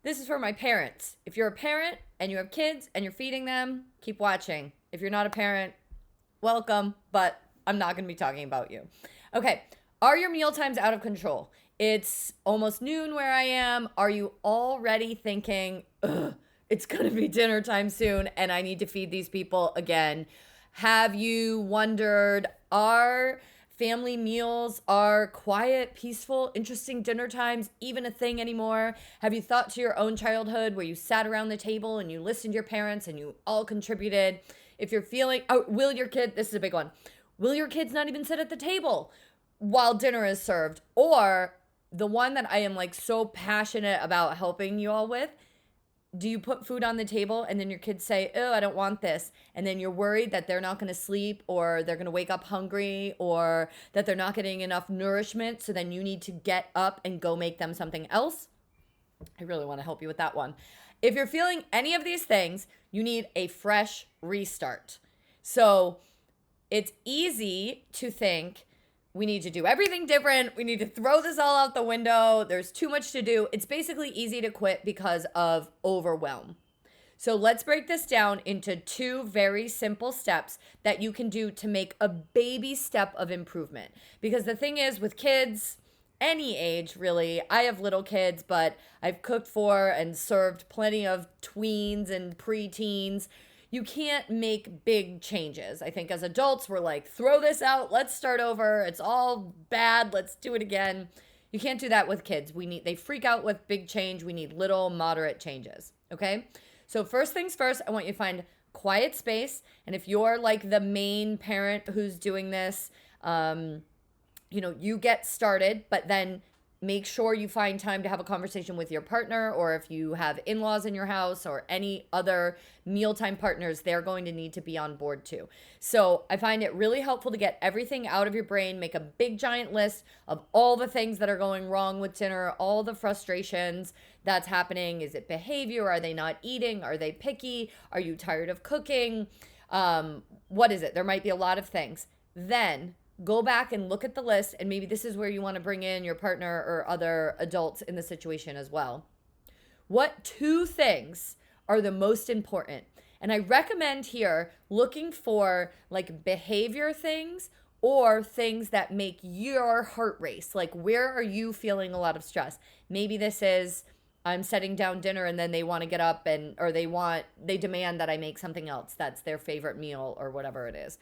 This is for my parents. If you're a parent and you have kids and you're feeding them, keep watching. If you're not a parent, welcome, but I'm not going to be talking about you. Okay. Are your meal times out of control? It's almost noon where I am. Are you already thinking, ugh, it's going to be dinner time soon and I need to feed these people again? Have you wondered, are family meals, are quiet, peaceful, interesting dinner times even a thing anymore? Have you thought to your own childhood where you sat around the table and you listened to your parents and you all contributed? If you're feeling, oh, this is a big one. Will your kids not even sit at the table while dinner is served? Or the one that I am like so passionate about helping you all with, do you put food on the table and then your kids say, oh, I don't want this. And then you're worried that they're not going to sleep or they're going to wake up hungry or that they're not getting enough nourishment. So then you need to get up and go make them something else. I really want to help you with that one. If you're feeling any of these things, you need a fresh restart. So it's easy to think we need to do everything different. We need to throw this all out the window. There's too much to do. It's basically easy to quit because of overwhelm. So let's break this down into 2 very simple steps that you can do to make a baby step of improvement. Because the thing is with kids, any age really, I have little kids, but I've cooked for and served plenty of tweens and preteens. You can't make big changes. I think as adults, we're like, throw this out, let's start over. It's all bad, let's do it again. You can't do that with kids. They freak out with big change. We need little moderate changes, okay? So first things first, I want you to find quiet space. And if you're like the main parent who's doing this, you get started, but then make sure you find time to have a conversation with your partner, or if you have in-laws in your house or any other mealtime partners, they're going to need to be on board too. So I find it really helpful to get everything out of your brain, make a big giant list of all the things that are going wrong with dinner, all the frustrations that's happening. Is it behavior? Are they not eating? Are they picky? Are you tired of cooking? What is it? There might be a lot of things. Then go back and look at the list, and maybe this is where you want to bring in your partner or other adults in the situation as well. What 2 things are the most important? And I recommend here looking for like behavior things or things that make your heart race. Like, where are you feeling a lot of stress? Maybe this is I'm setting down dinner and then they want to get up or they demand that I make something else that's their favorite meal or whatever it is.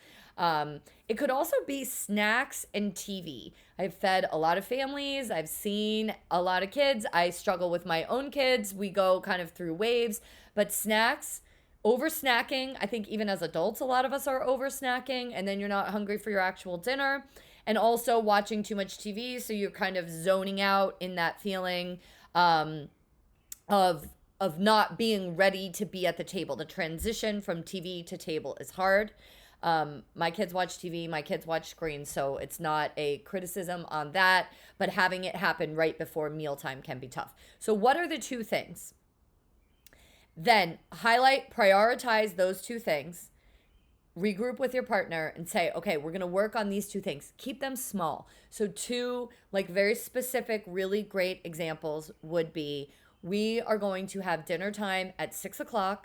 It could also be snacks and TV. I've fed a lot of families. I've seen a lot of kids. I struggle with my own kids. We go kind of through waves, but snacks, over snacking. I think even as adults, a lot of us are over snacking, and then you're not hungry for your actual dinner. And also watching too much TV. So you're kind of zoning out in that feeling, of not being ready to be at the table. The transition from TV to table is hard. My kids watch TV, my kids watch screens, so it's not a criticism on that, but having it happen right before mealtime can be tough. So what are the 2 things? Then prioritize those 2 things, regroup with your partner and say, okay, we're going to work on these 2 things. Keep them small. So 2 like very specific, really great examples would be, we are going to have dinner time at 6:00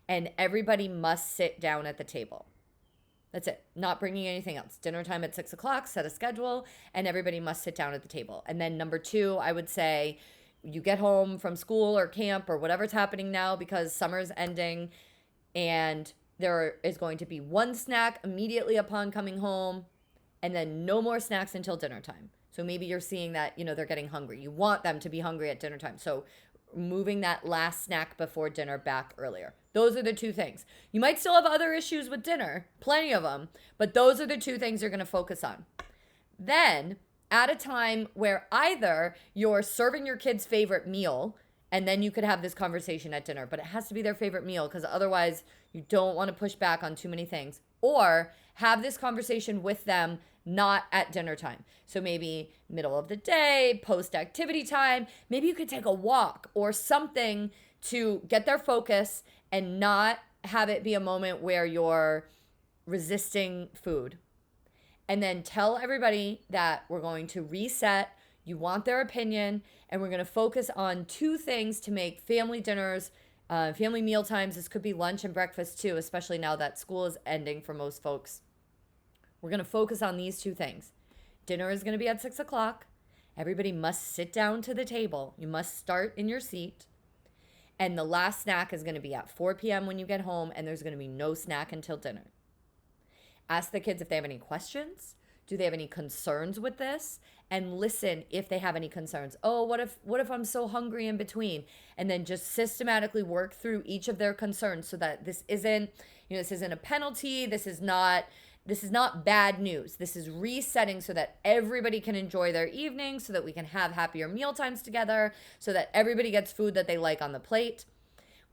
and everybody must sit down at the table. That's it. Not bringing anything else. Dinner time at 6:00, set a schedule, and everybody must sit down at the table. And then number 2, I would say you get home from school or camp or whatever's happening now because summer's ending, and there is going to be 1 snack immediately upon coming home, and then no more snacks until dinner time. So maybe you're seeing that, they're getting hungry. You want them to be hungry at dinner time. So moving that last snack before dinner back earlier. Those are the 2 things. You might still have other issues with dinner, plenty of them, but those are the 2 things you're going to focus on. Then, at a time where either you're serving your kid's favorite meal, and then you could have this conversation at dinner, but it has to be their favorite meal because otherwise you don't want to push back on too many things, or have this conversation with them not at dinner time. So maybe middle of the day, post activity time, maybe you could take a walk or something to get their focus and not have it be a moment where you're resisting food. And then tell everybody that we're going to reset. You want their opinion, and we're going to focus on 2 things to make family dinners, family meal times. This could be lunch and breakfast too, especially now that school is ending for most folks. We're going to focus on these 2 things. Dinner is going to be at 6 o'clock. Everybody must sit down to the table. You must start in your seat. And the last snack is going to be at 4 p.m. when you get home, and there's going to be no snack until dinner. Ask the kids if they have any questions. Do they have any concerns with this? And listen if they have any concerns. Oh, what if I'm so hungry in between? And then just systematically work through each of their concerns so that this isn't a penalty. This is not bad news. This is resetting so that everybody can enjoy their evening, so that we can have happier meal times together, so that everybody gets food that they like on the plate.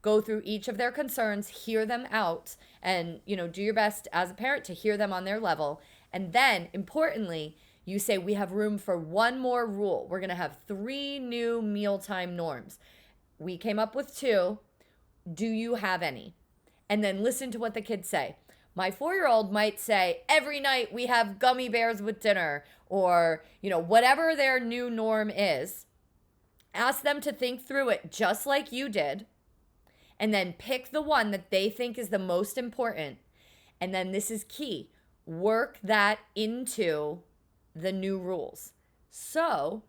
Go through each of their concerns, hear them out, and do your best as a parent to hear them on their level. And then, importantly, you say we have room for one more rule. We're going to have 3 new mealtime norms. We came up with 2. Do you have any? And then listen to what the kids say. My 4-year-old might say, every night we have gummy bears with dinner, or, whatever their new norm is. Ask them to think through it just like you did, and then pick the one that they think is the most important. And then this is key. Work that into the new rules. So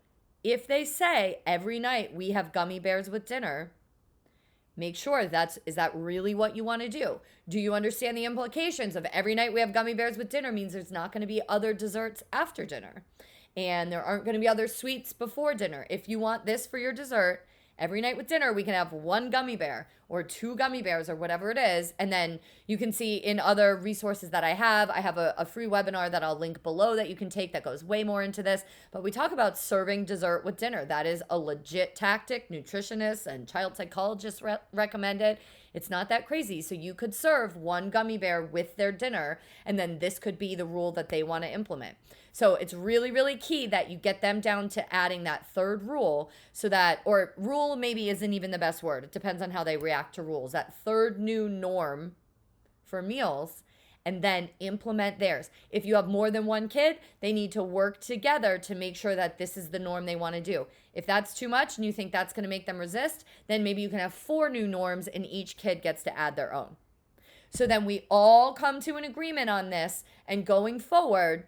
if they say every night we have gummy bears with dinner, make sure is that really what you want to do? Do you understand the implications of every night we have gummy bears with dinner means there's not going to be other desserts after dinner, and there aren't going to be other sweets before dinner. If you want this for your dessert, every night with dinner, we can have 1 gummy bear or 2 gummy bears or whatever it is. And then you can see in other resources that I have a free webinar that I'll link below that you can take that goes way more into this. But we talk about serving dessert with dinner. That is a legit tactic. Nutritionists and child psychologists recommend it. It's not that crazy. So you could serve 1 gummy bear with their dinner, and then this could be the rule that they want to implement. So it's really, really key that you get them down to adding that 3rd rule, so that, or rule maybe isn't even the best word. It depends on how they react to rules. That 3rd new norm for meals, and then implement theirs. If you have more than 1 kid, they need to work together to make sure that this is the norm they want to do. If that's too much and you think that's going to make them resist, then maybe you can have 4 new norms and each kid gets to add their own. So then we all come to an agreement on this, and going forward,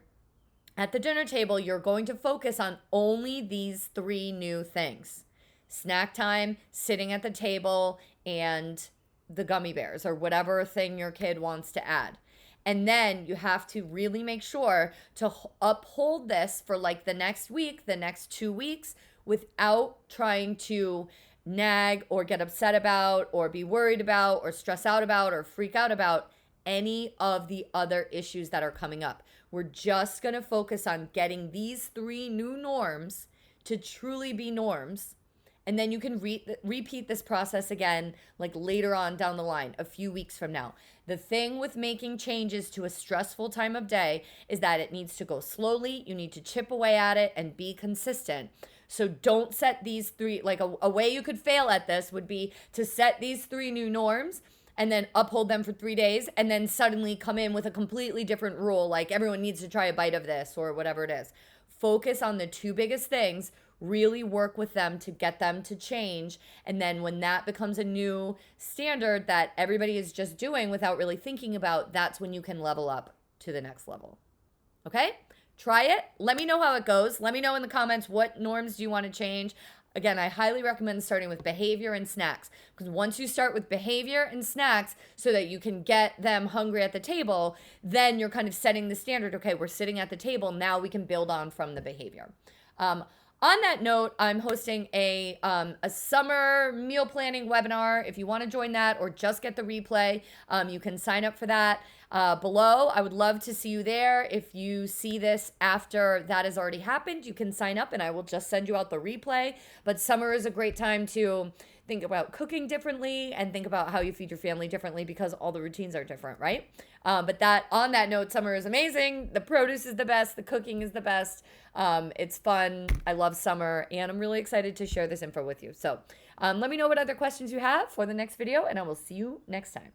at the dinner table, you're going to focus on only these 3 new things. Snack time, sitting at the table, and the gummy bears or whatever thing your kid wants to add. And then you have to really make sure to uphold this for like the next week, the next 2 weeks, without trying to nag or get upset about or be worried about or stress out about or freak out about any of the other issues that are coming up. We're just going to focus on getting these 3 new norms to truly be norms. And then you can repeat this process again, like later on down the line, a few weeks from now. The thing with making changes to a stressful time of day is that it needs to go slowly. You need to chip away at it and be consistent. So don't set these 3, like a way you could fail at this would be to set these 3 new norms and then uphold them for 3 days, and then suddenly come in with a completely different rule, like everyone needs to try a bite of this or whatever it is. Focus on the 2 biggest things, really work with them to get them to change, and then when that becomes a new standard that everybody is just doing without really thinking about, that's when you can level up to the next level. Okay? Try it. Let me know how it goes. Let me know in the comments what norms do you want to change. Again, I highly recommend starting with behavior and snacks, because once you start with behavior and snacks so that you can get them hungry at the table, then you're kind of setting the standard. Okay, we're sitting at the table. Now we can build on from the behavior. On that note, I'm hosting a summer meal planning webinar. If you want to join that or just get the replay, you can sign up for that below. I would love to see you there. If you see this after that has already happened, you can sign up and I will just send you out the replay. But summer is a great time to think about cooking differently and think about how you feed your family differently, because all the routines are different, right? But on that note, summer is amazing. The produce is the best. The cooking is the best. It's fun. I love summer, and I'm really excited to share this info with you. So let me know what other questions you have for the next video, and I will see you next time.